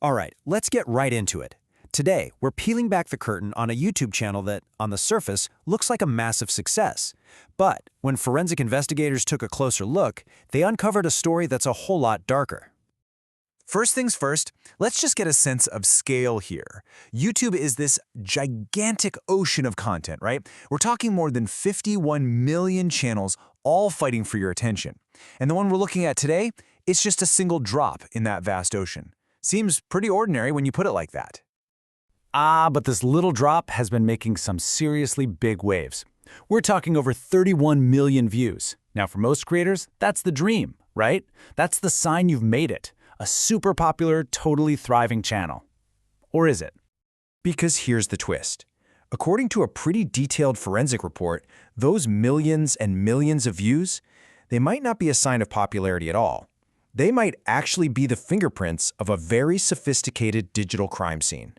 All right, let's get right into it. Today, we're peeling back the curtain on a YouTube channel that, on the surface, looks like a massive success. But when forensic investigators took a closer look, they uncovered a story that's a whole lot darker. First things first, let's just get a sense of scale here. YouTube is this gigantic ocean of content, right? We're talking more than 51 million channels all fighting for your attention. And the one we're looking at today, it's just a single drop in that vast ocean. Seems pretty ordinary when you put it like that. But this little drop has been making some seriously big waves. We're talking over 31 million views. Now, for most creators, that's the dream, right? That's the sign you've made it. A super popular, totally thriving channel. Or is it? Because here's the twist. According to a pretty detailed forensic report, those millions and millions of views, they might not be a sign of popularity at all. They might actually be the fingerprints of a very sophisticated digital crime scene.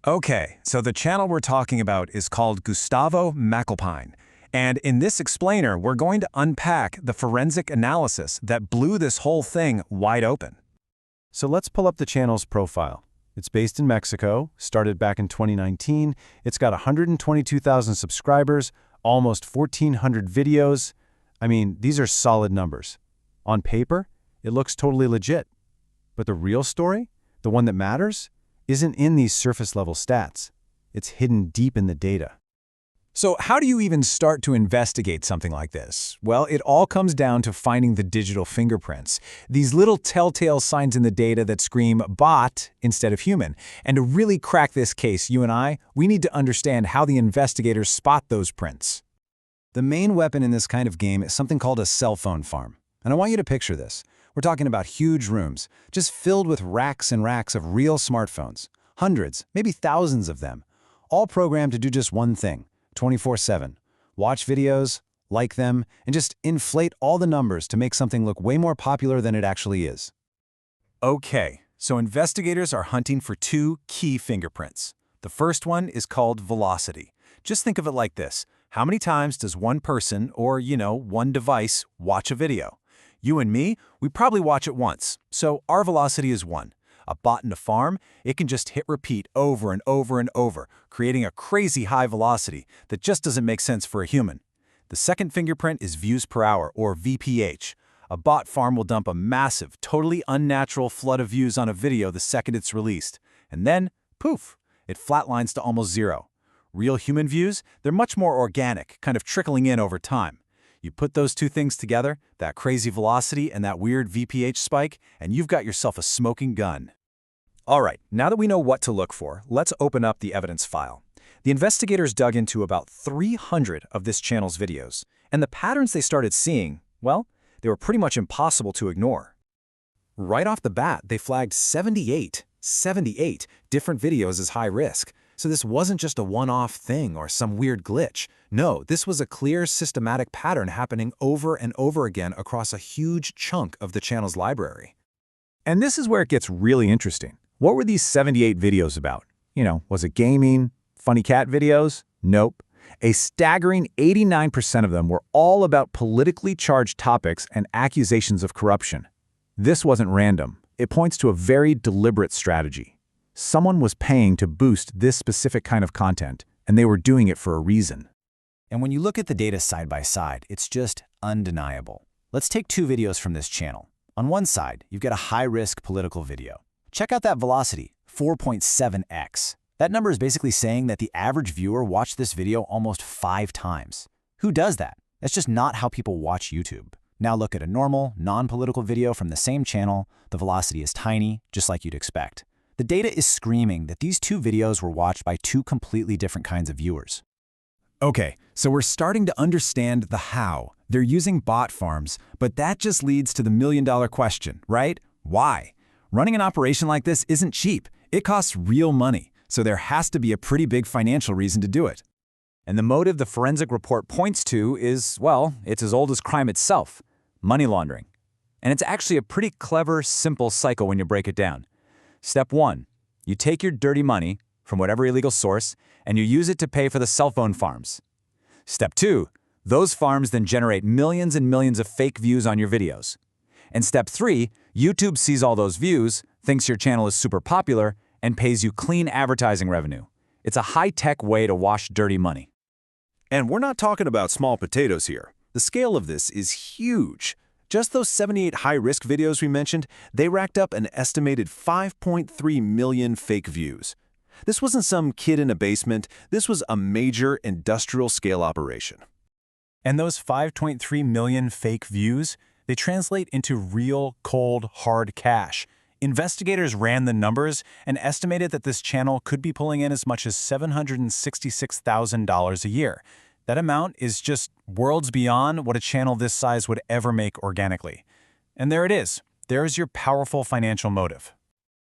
Okay, so the channel we're talking about is called Gustavo McAlpine. And in this explainer, we're going to unpack the forensic analysis that blew this whole thing wide open. So let's pull up the channel's profile. It's based in Mexico, started back in 2019. It's got 122,000 subscribers, almost 1,400 videos. I mean, these are solid numbers. On paper, it looks totally legit. But the real story, the one that matters, isn't in these surface-level stats. It's hidden deep in the data. So how do you even start to investigate something like this? Well, it all comes down to finding the digital fingerprints, these little telltale signs in the data that scream bot instead of human. And to really crack this case, you and we need to understand how the investigators spot those prints. The main weapon in this kind of game is something called a cell phone farm. And I want you to picture this. We're talking about huge rooms, just filled with racks and racks of real smartphones. Hundreds, maybe thousands of them, all programmed to do just one thing. 24/7. Watch videos, like them, and just inflate all the numbers to make something look way more popular than it actually is. Okay, so investigators are hunting for two key fingerprints. The first one is called velocity. Just think of it like this. How many times does one person or, one device watch a video? You and me, we probably watch it once, so our velocity is 1. A bot in a farm, it can just hit repeat over and over and over, creating a crazy high velocity that just doesn't make sense for a human. The second fingerprint is views per hour, or VPH. A bot farm will dump a massive, totally unnatural flood of views on a video the second it's released. And then, poof, it flatlines to almost zero. Real human views, they're much more organic, kind of trickling in over time. You put those two things together, that crazy velocity and that weird VPH spike, and you've got yourself a smoking gun. All right, now that we know what to look for, let's open up the evidence file. The investigators dug into about 300 of this channel's videos, and the patterns they started seeing, well, they were pretty much impossible to ignore. Right off the bat, they flagged 78 different videos as high risk. So this wasn't just a one-off thing or some weird glitch. No, this was a clear, systematic pattern happening over and over again across a huge chunk of the channel's library. And this is where it gets really interesting. What were these 78 videos about? Was it gaming? Funny cat videos? Nope. A staggering 89% of them were all about politically charged topics and accusations of corruption. This wasn't random. It points to a very deliberate strategy. Someone was paying to boost this specific kind of content, and they were doing it for a reason. And when you look at the data side by side, it's just undeniable. Let's take two videos from this channel. On one side, you've got a high-risk political video. Check out that velocity, 4.7x. That number is basically saying that the average viewer watched this video almost 5 times. Who does that? That's just not how people watch YouTube. Now look at a normal, non-political video from the same channel. The velocity is tiny, just like you'd expect. The data is screaming that these two videos were watched by two completely different kinds of viewers. Okay, so we're starting to understand the how. They're using bot farms, but that just leads to the million-dollar question, right? Why? Running an operation like this isn't cheap. It costs real money, so there has to be a pretty big financial reason to do it. And the motive the forensic report points to is, well, it's as old as crime itself, money laundering. And it's actually a pretty clever, simple cycle when you break it down. Step 1, you take your dirty money from whatever illegal source and you use it to pay for the cell phone farms. Step 2, those farms then generate millions and millions of fake views on your videos. And step 3, YouTube sees all those views, thinks your channel is super popular, and pays you clean advertising revenue. It's a high-tech way to wash dirty money. And we're not talking about small potatoes here. The scale of this is huge. Just those 78 high-risk videos we mentioned, they racked up an estimated 5.3 million fake views. This wasn't some kid in a basement. This was a major industrial-scale operation. And those 5.3 million fake views, they translate into real, cold, hard cash. Investigators ran the numbers and estimated that this channel could be pulling in as much as $766,000 a year. That amount is just worlds beyond what a channel this size would ever make organically. And there it is. There's your powerful financial motive.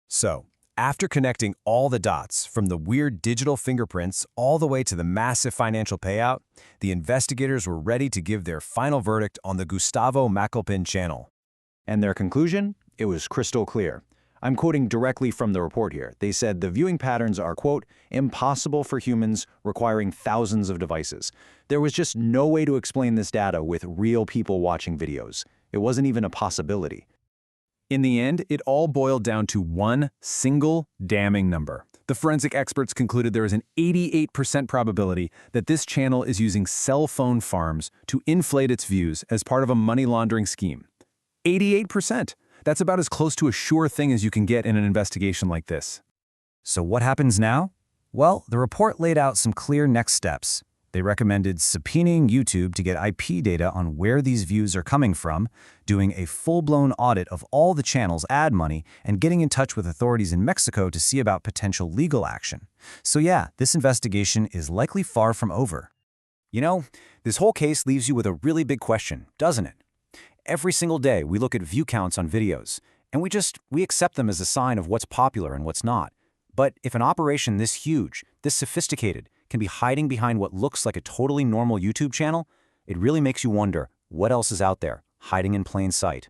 So, after connecting all the dots, from the weird digital fingerprints all the way to the massive financial payout, the investigators were ready to give their final verdict on the Gustavo McAlpin channel. And their conclusion? It was crystal clear. I'm quoting directly from the report here. They said the viewing patterns are, quote, impossible for humans, requiring thousands of devices. There was just no way to explain this data with real people watching videos. It wasn't even a possibility. In the end, it all boiled down to one single damning number. The forensic experts concluded there is an 88% probability that this channel is using cell phone farms to inflate its views as part of a money laundering scheme. 88%! That's about as close to a sure thing as you can get in an investigation like this. So what happens now? Well, the report laid out some clear next steps. They recommended subpoenaing YouTube to get IP data on where these views are coming from, doing a full-blown audit of all the channel's ad money, and getting in touch with authorities in Mexico to see about potential legal action. So yeah, this investigation is likely far from over. You know, this whole case leaves you with a really big question, doesn't it? Every single day, we look at view counts on videos, and we accept them as a sign of what's popular and what's not. But if an operation this huge, this sophisticated, can be hiding behind what looks like a totally normal YouTube channel, it really makes you wonder what else is out there, hiding in plain sight.